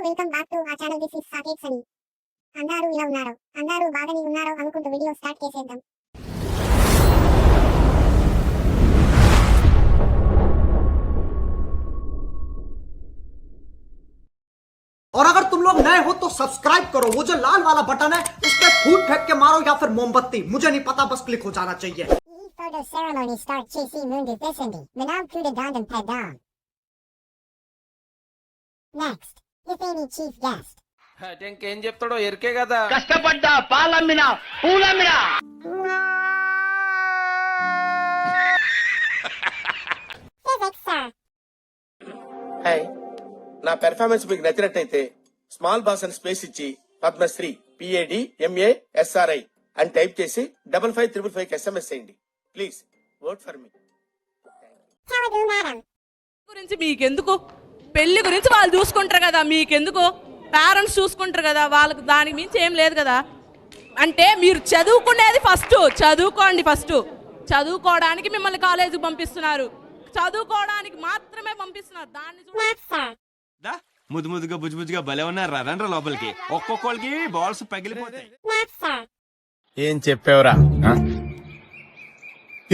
Welcome back to ఆ channel. This is Saketh సని. అందరూ ఇలా ఉన్నారు, అందరూ బాగానే ఉన్నారు అనుకుంటూ వీడియో స్టార్ట్ చేసేద్దాం. और अगर तुम लोग नए हो तो सब्सक्राइब करो, वो जो लाल वाला बटन है उस पर फूट फेंक के मारो या फिर मोमबत्ती, मुझे नहीं पता, बस क्लिक हो जाना चाहिए. ఈ ఫోటో సెరమనీ స్టార్ట్ చేసి ముందు తెసండి. మనం కూడా దండం పెడదాం. నెక్స్ట్ ఇతని చీఫ్ గెస్ట్. ఇంకేం చెప్తాడో ఎరికే కదా. కష్టపడ్డా పాలమ్మినా పూలమ్మినా. Physics sir. హాయ్, నా పెర్ఫార్మెన్స్ మీకు నచ్చినట్టయితే స్మాల్ బాస్ అని స్పేస్ ఇచ్చి పద్మశ్రీ PAD MA SRI అని టైప్ చేసి 5555 SMS చేయండి. Please vote for me. చదువు మేడం. గురించి మీకెందుకు? పెళ్లి గురించి వాళ్ళు చూసుకుంటారు కదా, మీకెందుకు? పేరెంట్స్ చూసుకుంటారు కదా, వాళ్ళకి దానికి మించి ఏం లేదు కదా. అంటే మీరు చదువుకునేది ఫస్ట్, చదువుకోండి ఫస్ట్. చదువుకోవడానికి మిమ్మల్ని కాలేజీకి పంపిస్తున్నారు, చదువుకోవడానికి మాత్రమే పంపిస్తున్నారు. దాన్ని ముద్దు ముద్దుగా బుజ్జు బుజ్జుగా భలే ఉన్నారు. రండ్రా లోపలికి. ఒక్కొక్కరికి బాల్స్ పగిలిపోతాయి. ఏం చెప్పావురా?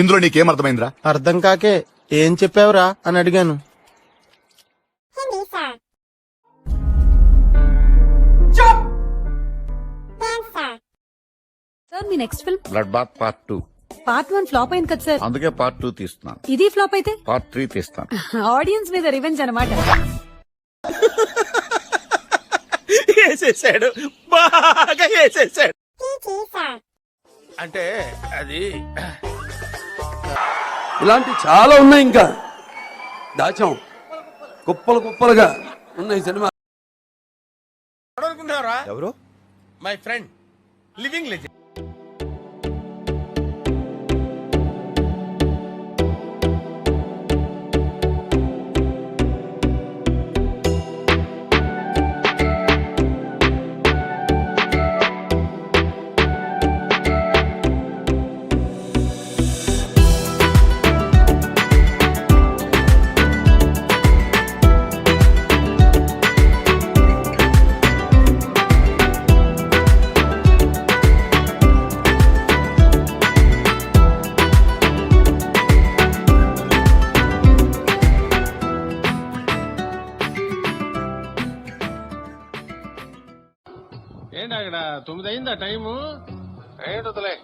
ఇందులో నీకేం అర్థమైందిరా? అర్థం కాకే ఏం చెప్పావురా అని అడిగాను. Hindi sir. Dance sir. Sir మీ next film blood bath part 2. Part 1 flop అయింది కదా సార్, అందుకే పార్ట్ 2 తీస్తున్నాను. ఇది ఫ్లాప్ అయితే పార్ట్ 3 తీస్తాను. ఆడియన్స్ మీద రివెంజ్ అన్నమాట. వేసేసాడు, బాగా వేసేసాడు. టీచీ సార్. అంటే అది ఇలాంటి చాలా ఉన్నాయి, ఇంకా దాచాం కుప్పలు కుప్పలుగా ఉన్నాయి సినిమా. అనుకుంటున్నారా? ఎవరు? My friend living legend. ఏంటి అక్కడ 9 అయిందా టైము? ఏంటలే,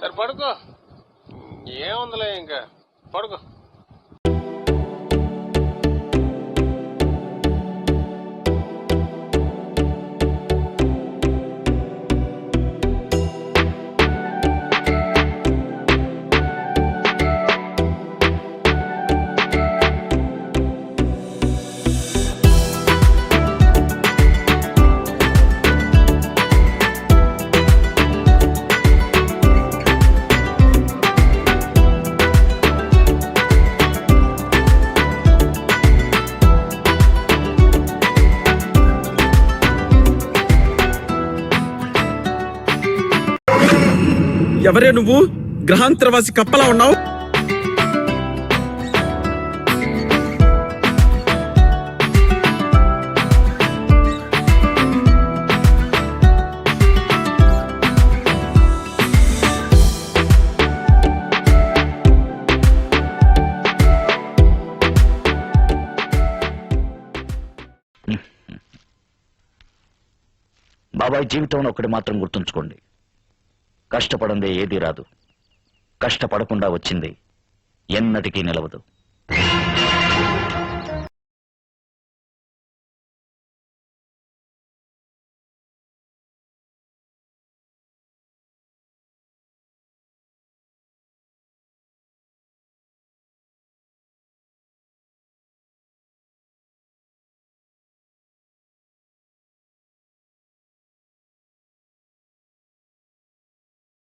సరే పడుకో. ఏముందిలే, ఇంకా పడుకో. ఎవరే నువ్వు? గ్రహాంతరవాసి కప్పలా ఉన్నావు. బాబాయ్ జీవితంలో ఒకటి మాత్రం గుర్తుంచుకోండి, కష్టపడందే ఏదీ రాదు, కష్టపడకుండా వచ్చింది ఎన్నటికీ నిలవదు.